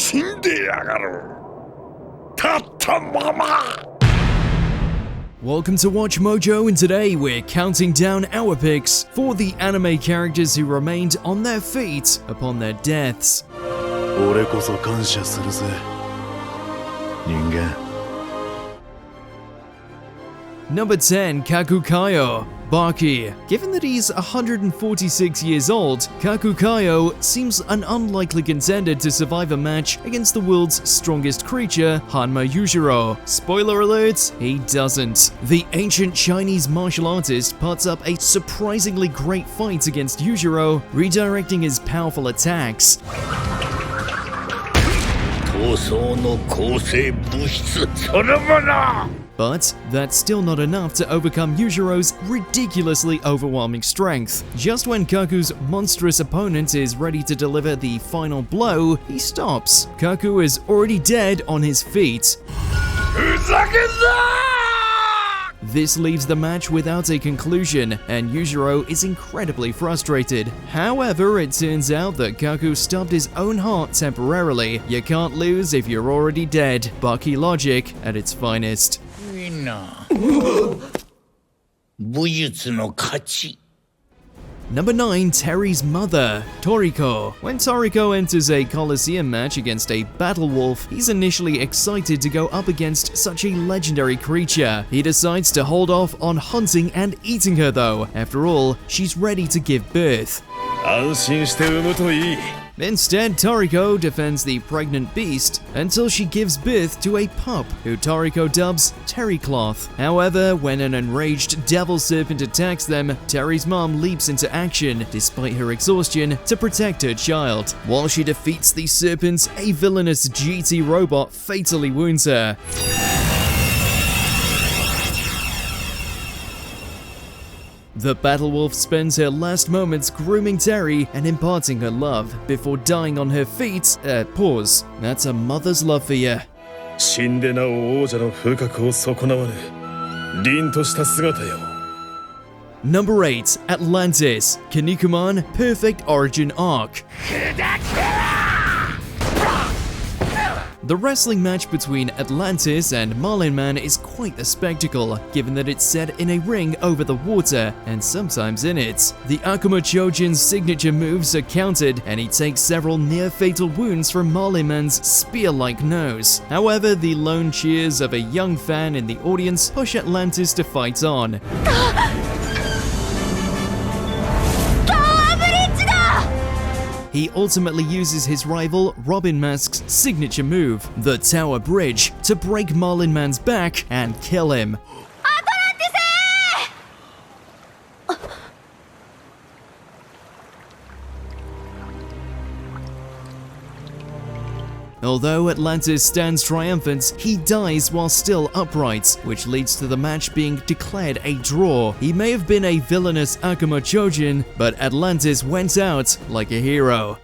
死んでやがる。立ったまま。 Welcome to Watch Mojo, and today we're counting down our picks for the anime characters who remained on their feet upon their deaths. 俺こそ感謝するぜ、人間。 Number 10, Kakuko Baki. Given that he's 146 years old, Kakuko seems an unlikely contender to survive a match against the world's strongest creature, Hanma Yujiro. Spoiler alert, he doesn't. The ancient Chinese martial artist puts up a surprisingly great fight against Yujiro, redirecting his powerful attacks. But that's still not enough to overcome Yujiro's ridiculously overwhelming strength. Just when Kaku's monstrous opponent is ready to deliver the final blow, he stops. Kaku is already dead on his feet. This leaves the match without a conclusion, and Yujiro is incredibly frustrated. However, it turns out that Kaku stopped his own heart temporarily. You can't lose if you're already dead. Baki logic at its finest. Number 9, Terry's mother, Toriko. When Toriko enters a Coliseum match against a battle wolf, he's initially excited to go up against such a legendary creature. He decides to hold off on hunting and eating her though. After all, she's ready to give birth. Instead, Toriko defends the pregnant beast until she gives birth to a pup, who Toriko dubs Terry Cloth. However, when an enraged devil serpent attacks them, Terry's mom leaps into action, despite her exhaustion, to protect her child. While she defeats the serpent, a villainous GT robot fatally wounds her. The battle wolf spends her last moments grooming Terry and imparting her love before dying on her feet. Pause. That's a mother's love for you. Number 8, Atlantis Kikoman Perfect Origin Arc. The wrestling match between Atlantis and Marlin Man is quite the spectacle, given that it's set in a ring over the water, and sometimes in it. The Akuma Chojin's signature moves are countered, and he takes several near-fatal wounds from Marlin Man's spear-like nose. However, the lone cheers of a young fan in the audience push Atlantis to fight on. He ultimately uses his rival Robin Mask's signature move, the Tower Bridge, to break Marlin Man's back and kill him. Although Atlantis stands triumphant, he dies while still upright, which leads to the match being declared a draw. He may have been a villainous Akuma Chojin, but Atlantis went out like a hero.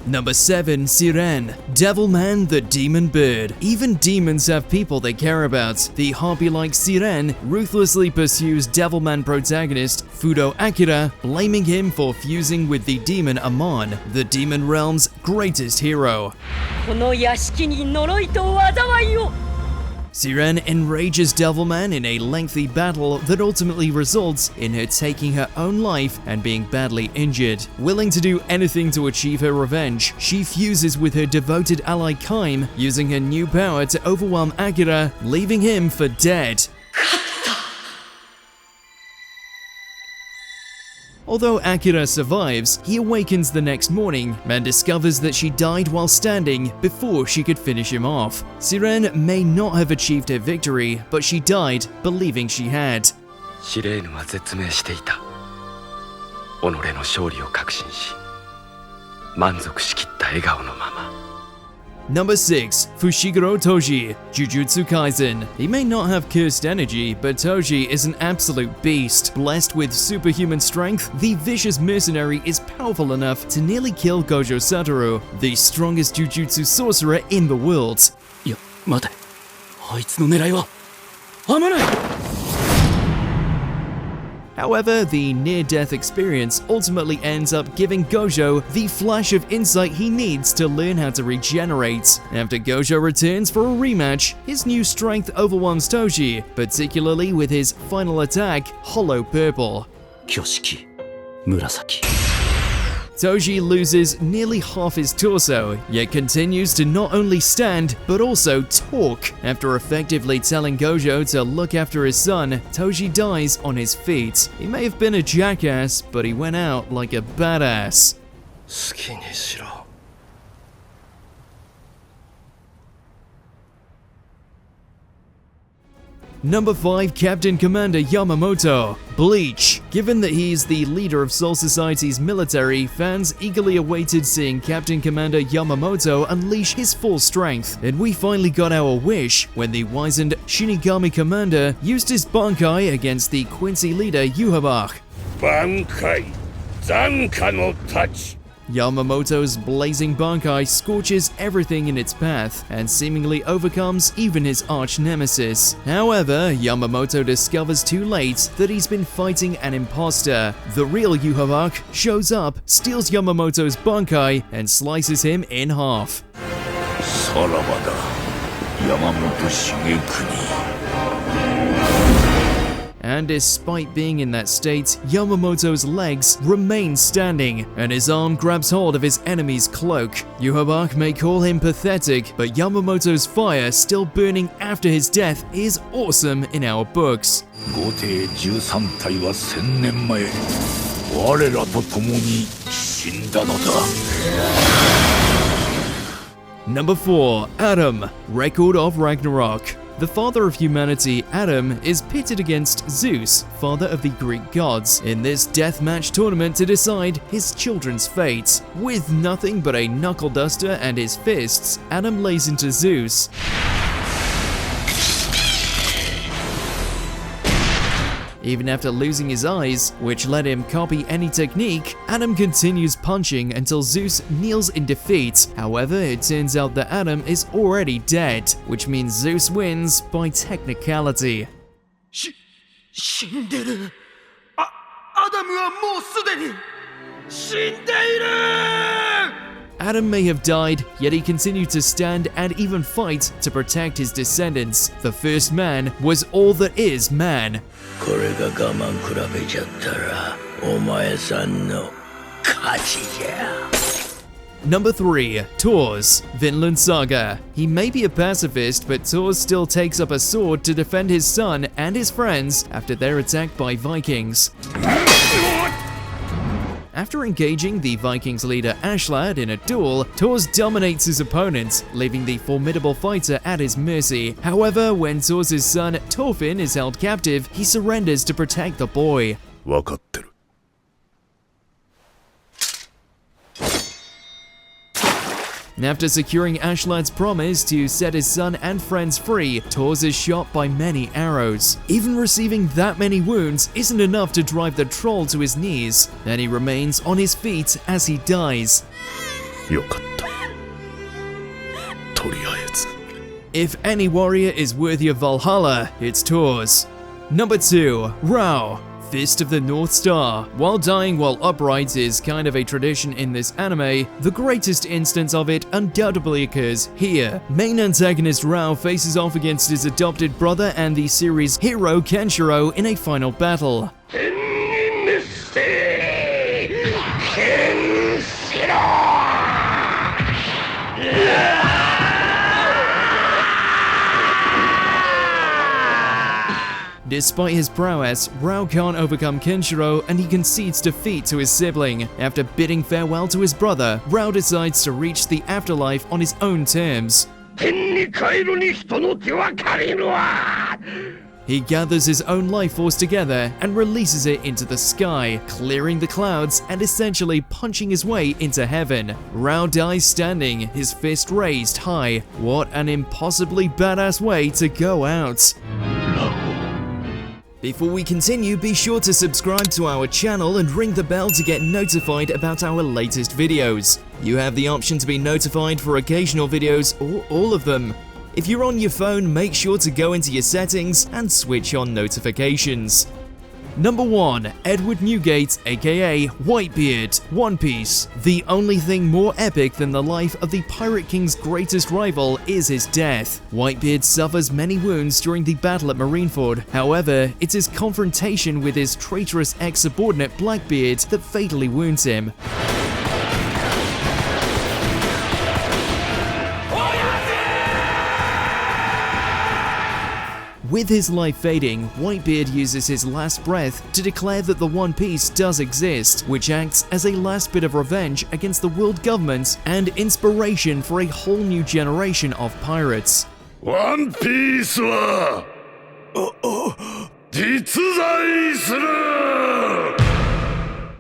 Number 7, Siren, Devilman the Demon Bird. Even demons have people they care about. The harpy-like Siren ruthlessly pursues Devilman protagonist Fudo Akira, blaming him for fusing with the demon Amon, the demon realm's greatest hero. Siren enrages Devilman in a lengthy battle that ultimately results in her taking her own life and being badly injured. Willing to do anything to achieve her revenge, she fuses with her devoted ally Chime, using her new power to overwhelm Akira, leaving him for dead. Although Akira survives, he awakens the next morning and discovers that she died while standing before she could finish him off. Siren may not have achieved her victory, but she died believing she had. Number 6, Fushiguro Toji, Jujutsu Kaisen. He may not have cursed energy, but Toji is an absolute beast. Blessed with superhuman strength, the vicious mercenary is powerful enough to nearly kill Gojo Satoru, the strongest Jujutsu sorcerer in the world. However, the near-death experience ultimately ends up giving Gojo the flash of insight he needs to learn how to regenerate. After Gojo returns for a rematch, his new strength overwhelms Toji, particularly with his final attack, Hollow Purple. 挙式紫 Toji loses nearly half his torso, yet continues to not only stand, but also talk. After effectively telling Gojo to look after his son, Toji dies on his feet. He may have been a jackass, but he went out like a badass. 好きにしろ Number 5, Captain Commander Yamamoto. Bleach. Given that he is the leader of Soul Society's military, fans eagerly awaited seeing Captain Commander Yamamoto unleash his full strength, and we finally got our wish when the wizened Shinigami commander used his Bankai against the Quincy leader Yhwach. Bankai Zanka no touch. Yamamoto's blazing Bankai scorches everything in its path and seemingly overcomes even his arch-nemesis. However, Yamamoto discovers too late that he's been fighting an imposter. The real Yhwach shows up, steals Yamamoto's Bankai, and slices him in half. Sarabada Yamamoto Shigekuni. And despite being in that state, Yamamoto's legs remain standing, and his arm grabs hold of his enemy's cloak. Yhwach may call him pathetic, but Yamamoto's fire still burning after his death is awesome in our books. 後帝13体は1000年前我らと共に死んだのだ Number 4, Adam, Record of Ragnarok. The father of humanity, Adam, is pitted against Zeus, father of the Greek gods, in this deathmatch tournament to decide his children's fate. With nothing but a knuckle duster and his fists, Adam lays into Zeus. Even after losing his eyes, which let him copy any technique, Adam continues punching until Zeus kneels in defeat. However, it turns out that Adam is already dead, which means Zeus wins by technicality. 死んでるアダムはもうすでに死んでいる Adam may have died, yet he continued to stand and even fight to protect his descendants. The first man was all that is man. これが我慢比べちゃったらお前さんの勝ちじゃ Number 3, Thors, Vinland Saga. He may be a pacifist, but Thors still takes up a sword to defend his son and his friends after they're attacked by Vikings. After engaging the Vikings leader Aslad in a duel, Thors dominates his opponent, leaving the formidable fighter at his mercy. However, when Thors' son Thorfinn is held captive, he surrenders to protect the boy. 分かってる After securing Ashlad's promise to set his son and friends free, Thors is shot by many arrows. Even receiving that many wounds isn't enough to drive the troll to his knees, and he remains on his feet as he dies. よかったとりあえず If any warrior is worthy of Valhalla, it's Thors. Number 2, Raoh, Fist of the North Star. While dying while upright is kind of a tradition in this anime, the greatest instance of it undoubtedly occurs here. Main antagonist Raoh faces off against his adopted brother and the series' hero Kenshiro in a final battle. Despite his prowess, Raoh can't overcome Kenshiro and he concedes defeat to his sibling. After bidding farewell to his brother, Raoh decides to reach the afterlife on his own terms. He gathers his own life force together and releases it into the sky, clearing the clouds and essentially punching his way into heaven. Raoh dies standing, his fist raised high. What an impossibly badass way to go out. Before we continue, be sure to subscribe to our channel and ring the bell to get notified about our latest videos. You have the option to be notified for occasional videos or all of them. If you're on your phone, make sure to go into your settings and switch on notifications. Number 1. Edward Newgate, aka Whitebeard, One Piece. The only thing more epic than the life of the Pirate King's greatest rival is his death. Whitebeard suffers many wounds during the battle at Marineford. However, it's his confrontation with his traitorous ex-subordinate Blackbeard that fatally wounds him. With his life fading, Whitebeard uses his last breath to declare that the One Piece does exist, which acts as a last bit of revenge against the world government and inspiration for a whole new generation of pirates. One Piece は実在する!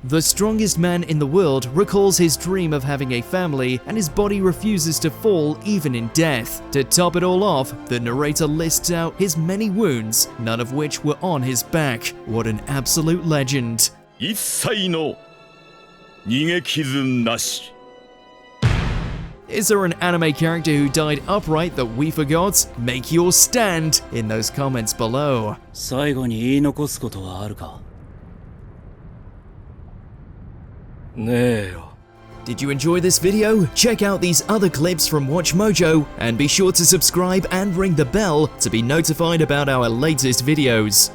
The strongest man in the world recalls his dream of having a family, and his body refuses to fall even in death. To top it all off, the narrator lists out his many wounds, none of which were on his back. What an absolute legend. 一切の逃げ傷なし. Is there an anime character who died upright that we forgot? Make your stand in those comments below. 最後に言い残すことはあるか? ねえよ。 Did you enjoy this video? Check out these other clips from WatchMojo and be sure to subscribe and ring the bell to be notified about our latest videos.